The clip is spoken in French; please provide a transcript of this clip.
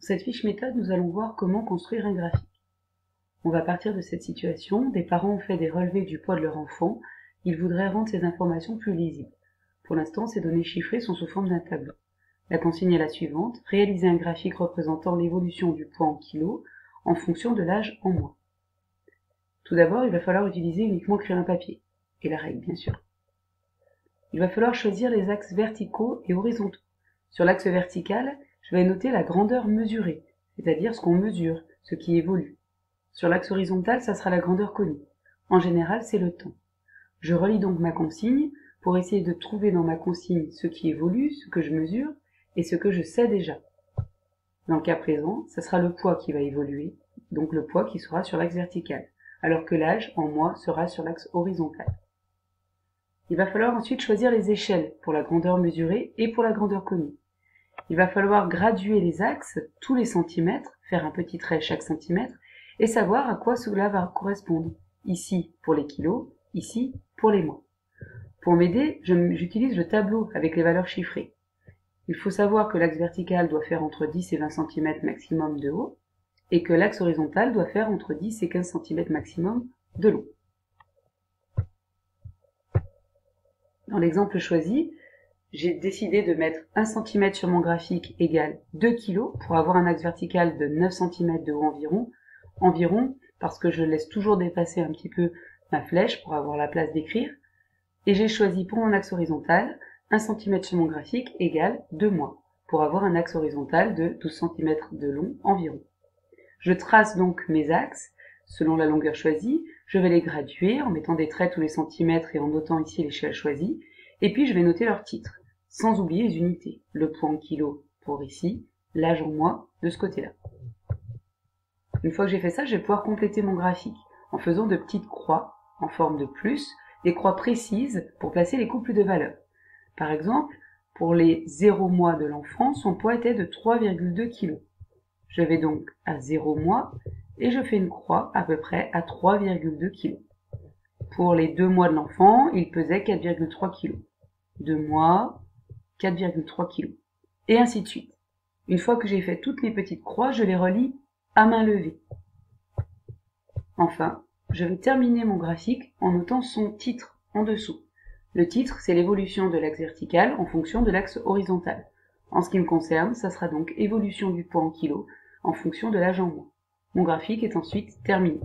cette fiche méthode, nous allons voir comment construire un graphique. On va partir de cette situation. Des parents ont fait des relevés du poids de leur enfant. Ils voudraient rendre ces informations plus lisibles. Pour l'instant, ces données chiffrées sont sous forme d'un tableau. La consigne est la suivante: réaliser un graphique représentant l'évolution du poids en kilos en fonction de l'âge en mois. Tout d'abord, il va falloir utiliser uniquement crayon papier, et la règle bien sûr. Il va falloir choisir les axes verticaux et horizontaux. Sur l'axe vertical, je vais noter la grandeur mesurée, c'est-à-dire ce qu'on mesure, ce qui évolue. Sur l'axe horizontal, ça sera la grandeur connue. En général, c'est le temps. Je relis donc ma consigne pour essayer de trouver dans ma consigne ce qui évolue, ce que je mesure, et ce que je sais déjà. Dans le cas présent, ça sera le poids qui va évoluer, donc le poids qui sera sur l'axe vertical, alors que l'âge, en mois, sera sur l'axe horizontal. Il va falloir ensuite choisir les échelles pour la grandeur mesurée et pour la grandeur connue. Il va falloir graduer les axes tous les centimètres, faire un petit trait chaque centimètre, et savoir à quoi cela va correspondre. Ici pour les kilos, ici pour les mois. Pour m'aider, j'utilise le tableau avec les valeurs chiffrées. Il faut savoir que l'axe vertical doit faire entre 10 et 20 cm maximum de haut, et que l'axe horizontal doit faire entre 10 et 15 cm maximum de long. Dans l'exemple choisi, j'ai décidé de mettre 1 cm sur mon graphique égale 2 kg pour avoir un axe vertical de 9 cm de haut environ parce que je laisse toujours dépasser un petit peu ma flèche pour avoir la place d'écrire. Et j'ai choisi pour mon axe horizontal 1 cm sur mon graphique égale 2 mois pour avoir un axe horizontal de 12 cm de long environ. Je trace donc mes axes selon la longueur choisie, je vais les graduer en mettant des traits tous les centimètres et en notant ici l'échelle choisie, et puis je vais noter leur titre, sans oublier les unités, le poids en kilos pour ici, l'âge en mois de ce côté-là. Une fois que j'ai fait ça, je vais pouvoir compléter mon graphique en faisant de petites croix en forme de plus, des croix précises pour placer les couples de valeurs. Par exemple, pour les 0 mois de l'enfant, son poids était de 3,2 kg. Je vais donc à 0 mois et je fais une croix à peu près à 3,2 kg. Pour les 2 mois de l'enfant, il pesait 4,3 kg. 2 mois, 4,3 kg. Et ainsi de suite. Une fois que j'ai fait toutes mes petites croix, je les relie à main levée. Enfin, je vais terminer mon graphique en notant son titre en dessous. Le titre, c'est l'évolution de l'axe vertical en fonction de l'axe horizontal. En ce qui me concerne, ça sera donc évolution du poids en kilos en fonction de l'âge en mois. Mon graphique est ensuite terminé.